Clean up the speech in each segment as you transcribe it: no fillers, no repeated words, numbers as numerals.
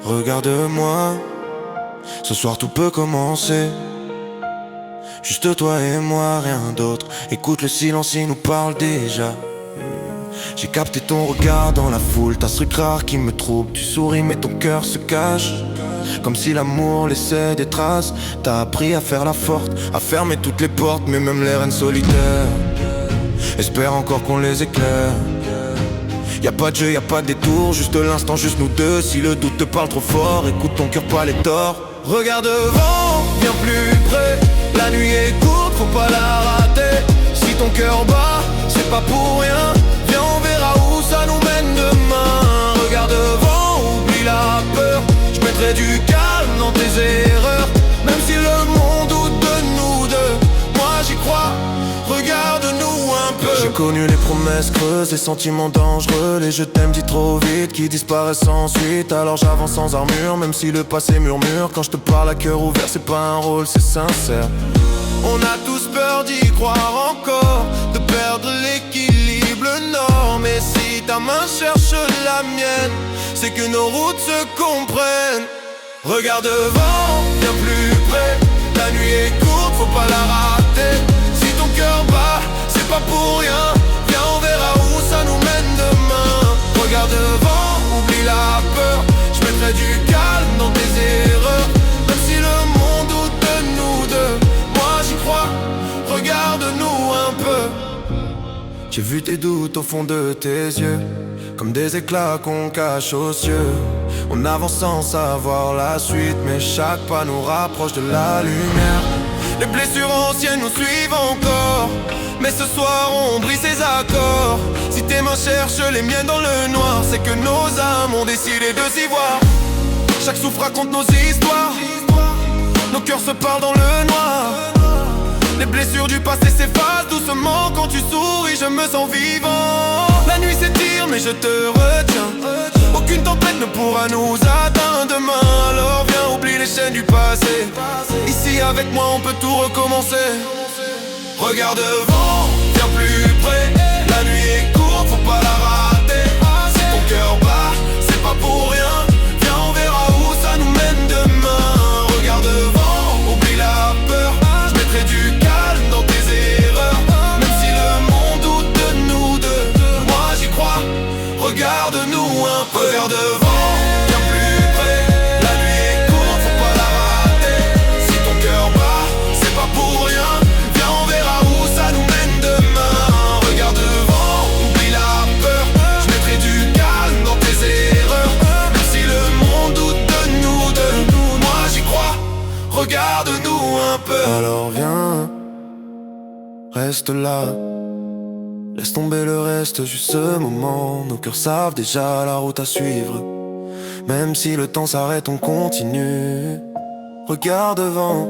Regarde-moi, ce soir tout peut commencer. Juste toi et moi, rien d'autre. Écoute le silence, il nous parle déjà. J'ai capté ton regard dans la foule, t'as ce truc rare qui me trouble. Tu souris mais ton cœur se cache, comme si l'amour laissait des traces. T'as appris à faire la forte, à fermer toutes les portes, mais même les reines solitaires espère encore qu'on les éclaire. Y'a pas de jeu, y'a pas de détour, juste l'instant, juste nous deux. Si le doute te parle trop fort, écoute ton cœur, pas les torts. Regarde devant, viens plus près. La nuit est courte, faut pas la rater. Si ton cœur bat, c'est pas pour rien. Viens, on verra où ça nous mène demain. Regarde devant, oublie la peur. Je mettrai du calme dans tes erreurs. Même si le monde doute de nous deux, moi j'y crois, regarde-nous un peu. J'ai connu les promesses creuses, les sentiments dangereux, les je t'aime dit trop vite qui disparaissent ensuite. Alors j'avance sans armure, même si le passé murmure. Quand je te parle à cœur ouvert, c'est pas un rôle, c'est sincère. On a tous peur d'y croire encore, de perdre l'équilibre, le nord. Mais si ta main cherche la mienne, c'est que nos routes se comprennent. Regarde devant, viens plus près. La nuit est courte, faut pas la rater. Si ton cœur bat, c'est pas pour rien. Viens, on verra où ça nous mène demain. Regarde devant, oublie la peur. Je mettrai du calme dans tes erreurs. Même si le monde doute de nous deux, moi j'y crois, regarde-nous un peu. J'ai vu tes doutes au fond de tes yeux, comme des éclats qu'on cache aux cieux. On avance sans savoir la suite, mais chaque pas nous rapproche de la lumière. Les blessures anciennes nous suivent encore, mais ce soir on brise ses accords. Si tes mains cherchent les miennes dans le noir, c'est que nos âmes ont décidé de s'y voir. Chaque souffle raconte nos histoires, nos cœurs se parlent dans le noir. Les blessures du passé s'effacent doucement. Quand tu souris, je me sens vivant. La nuit s'étire, mais je te retiens. Aucune tempête ne pourra nous atteindre demain. Alors viens, oublie les chaînes du passé. Ici avec moi, on peut tout recommencer. Regarde devant, viens plus près. La nuit est courte, faut pas la rater. Si ton cœur bat, c'est pas pour rien. Viens, on verra où ça nous mène demain. Regarde devant, oublie la peur. Je mettrai du calme dans tes erreurs. Même si le monde doute de nous deux, moi j'y crois, regarde-nous un peu. Regarde devant, viens plus près. La nuit est courte, faut pas la rater. Si ton cœur bat, c'est pas pour rien. Viens, on verra où ça nous mène demain. Regarde devant, oublie la peur. Je mettrai du calme dans tes erreurs. Même si le monde doute de nous deux, moi j'y crois, regarde-nous un peu. Alors viens, reste là. Laisse tomber le reste, juste ce moment. Nos cœurs savent déjà la route à suivre. Même si le temps s'arrête, on continue. Regarde devant,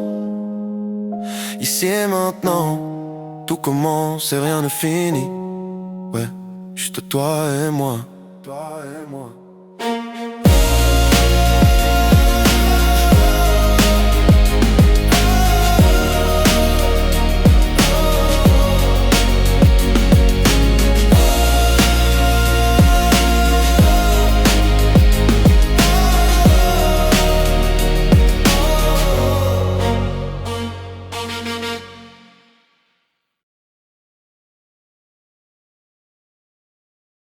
ici et maintenant. Tout commence et rien ne finit. Ouais, juste toi et moi. Toi et moi.